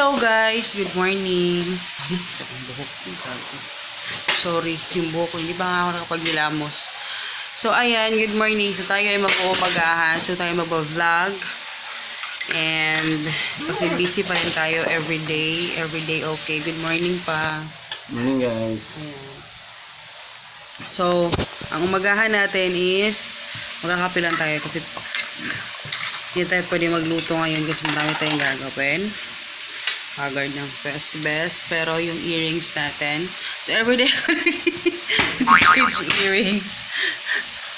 Hello guys, good morning. Sa buhok ko, sorry, yung buhok ko, hindi ba nga ako nakapaglilamos. So ayan, good morning. So tayo ay mag-uumagahan. So tayo mag-vlog. And kasi busy pa rin tayo everyday okay. Good morning pa. Morning guys. Ayan. So, ang umagahan natin is magkakape lang tayo kasi hindi tayo pwede magluto ngayon kasi marami tayong gagawin. Haggard ng best. Pero yung earrings natin, so everyday change earrings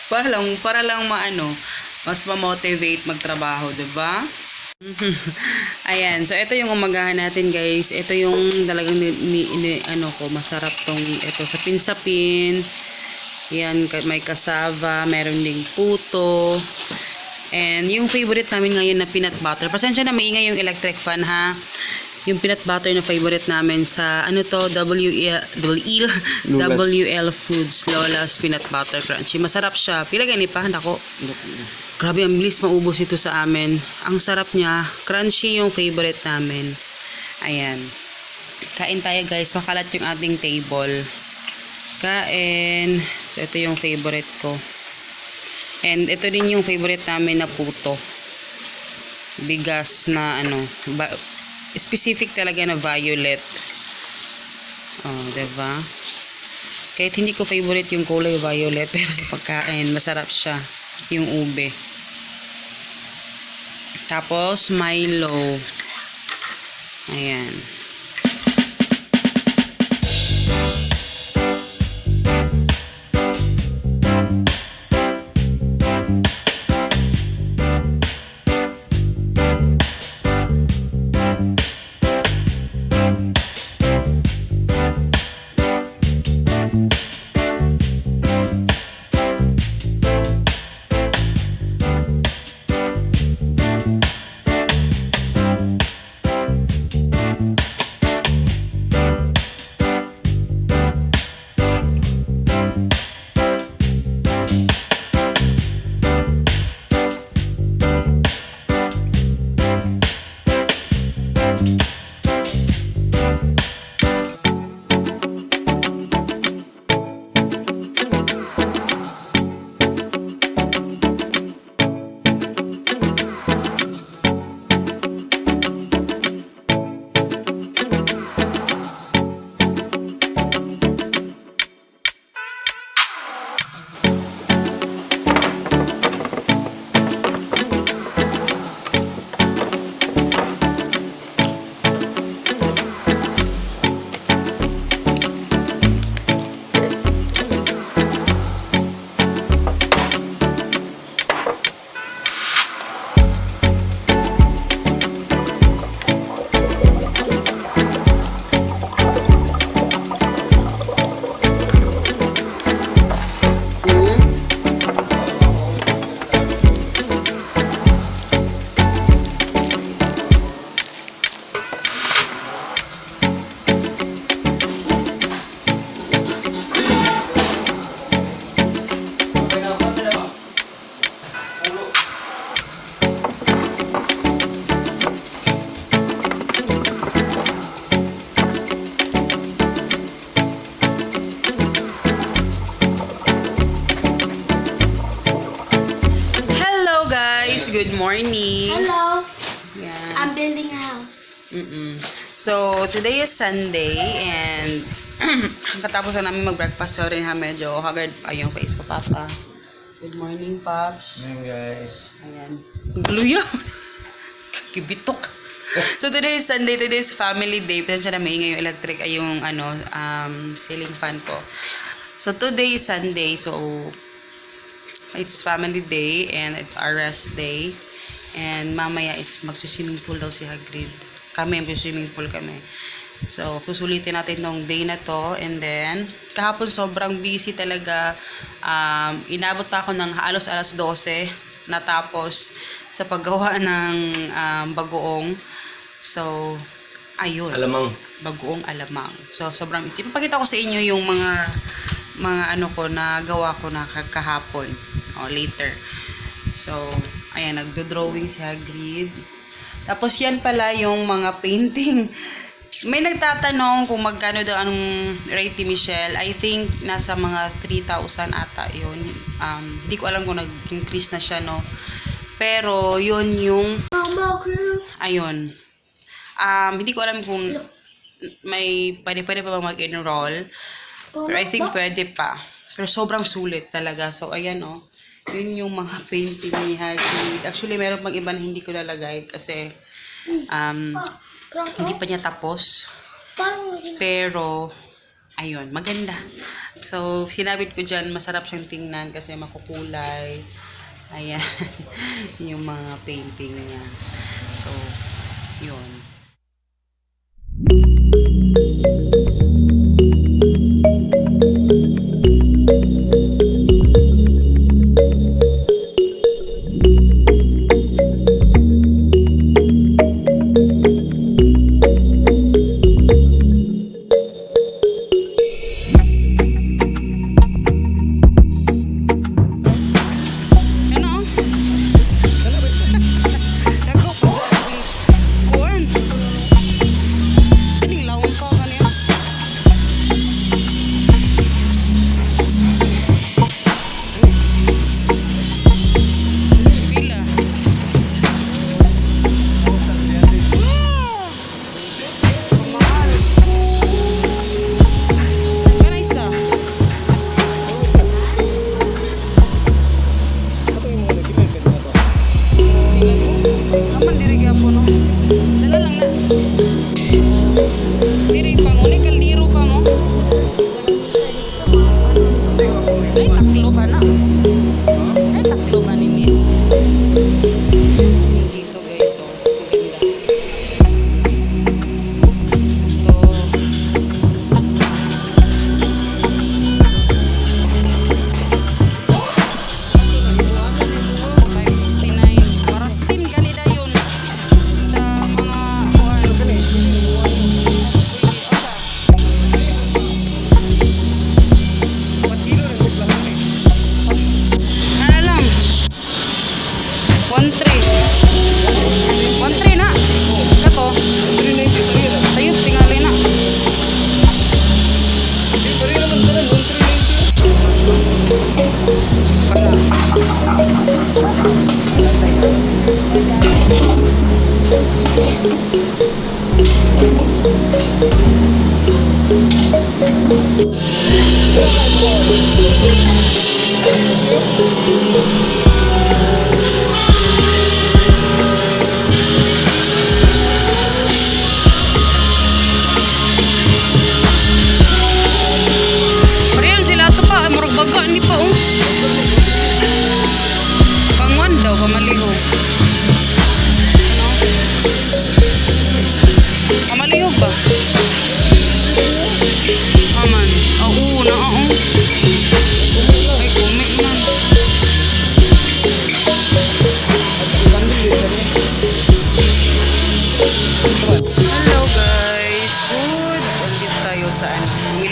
para lang maano, mas ma-motivate magtrabaho, diba? Ayan, so ito yung umagahan natin guys. Ito yung talagang masarap tong ito sa pinsapin. Yan, may kasava, meron ding puto. And yung favorite namin ngayon na peanut butter. Pasensya na maingay yung electric fan ha. Yung peanut butter na favorite namin sa ano to, WL Foods, Lola's Peanut Butter Crunchy. Masarap siya. Pila gani pa, nako. Grabe, ang bilis maubos ito sa amin. Ang sarap niya. Crunchy yung favorite namin. Ayan. Kain tayo guys. Makalat yung ating table. Kain. So, ito yung favorite ko. And ito din yung favorite namin na puto. Bigas na specific talaga na violet. Oh, diba? Kahit hindi ko favorite yung kulay violet, pero sa pagkain, masarap siya. Yung ube. Tapos, Milo. Ayan. Good morning. Hello. Yan. I'm building a house. So, today is Sunday and katapos na namin mag-breakfast. Sorry ha, medyo haggard pa yung face ko, Papa. Good morning, Pops. Morning guys. Ayan. Luya! Kibitok. So, today is Sunday. Today is family day. Pasensya na maingay yung electric ay yung ceiling fan ko. So, today is Sunday. So, it's family day and it's our rest day. And mamaya is magsuswimming pool daw si Hagrid. Kami, magsuswimming pool kami. So, susulitin natin nung day na to. And then, kahapon sobrang busy talaga. Inabot ako ng halos alas 12. Natapos sa paggawa ng bagoong. So, ayun. Alamang. Bagoong alamang. So, sobrang busy. Papakita ko sa inyo yung mga ko na gawa ko na kahapon. Later. So, ayan, nagdo-drawing si Hagrid. Tapos yan pala yung mga painting. May nagtatanong kung magkano daw anong rate ni Michelle. I think nasa mga 3,000 ata yun. Hindi ko alam kung nag-increase na siya, no? Pero yun yung... Ayun. Hindi ko alam kung may pwede pa ba mag-enroll. Pero I think pwede pa. Pero sobrang sulit talaga. So, ayan, oh. Yun yung mga painting ni Laki. Actually, meron pang iba na hindi ko lalagay kasi hindi pa niya tapos. Pero, ayun, maganda. So, sinabit ko dyan, masarap siyang tingnan kasi makukulay. Ayan. Yung mga painting niya. So, yun.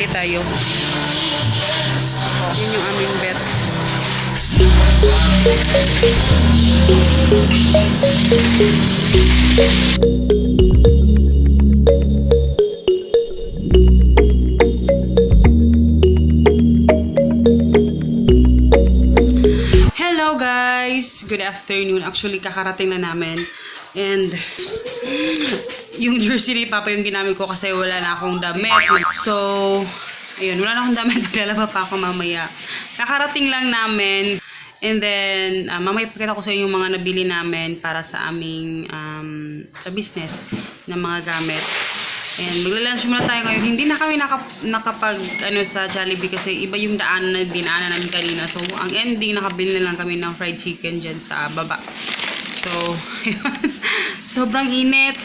Tayo. Yun yung aming bet. Hello guys! Good afternoon. Actually, kakarating na namin. And yung jersey ni Papa yung ginamit ko kasi wala na akong damit. So, ayun, wala na akong damit. Maglalaba pa ako mamaya. Kakarating lang namin. And then, mamaya pakita ko sa inyo yung mga nabili namin para sa aming, sa business na mga gamit. And magla-lunch muna tayo ngayon. Hindi na kami nakapag, sa Jollibee kasi iba yung dinaanan namin kanina. So, ang ending, nakabili na lang kami ng fried chicken dyan sa baba. So, sobrang init.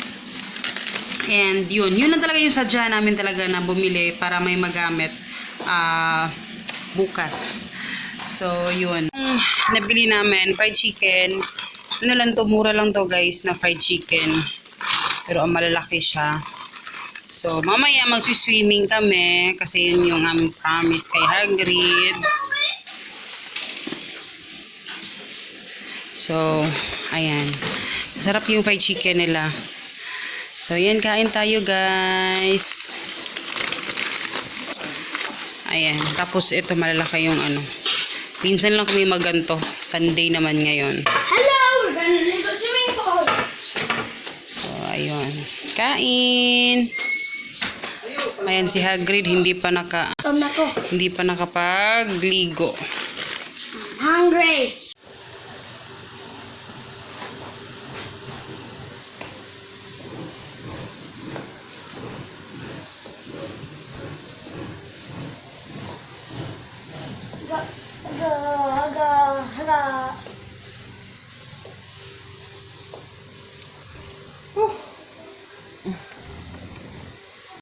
And yun lang talaga yung sadya namin talaga na bumili para may magamit bukas. So, yun. Nabili namin, fried chicken. Ano lang to, mura lang to guys na fried chicken. Pero ang malalaki siya. So, mamaya mag-swimming kami kasi yun yung aming promise kay Hagrid. So, ayan. Masarap yung fried chicken nila. So, yan. Kain tayo, guys. Ayan. Tapos, ito malalaki yung ano. Minsan lang kami maganto. Sunday naman ngayon. Hello! We're gonna do the swimming pool! So, ayun. Kain! Ayan, si Hagrid hindi pa Tom na ko. hindi pa nakapagligo. Hungry!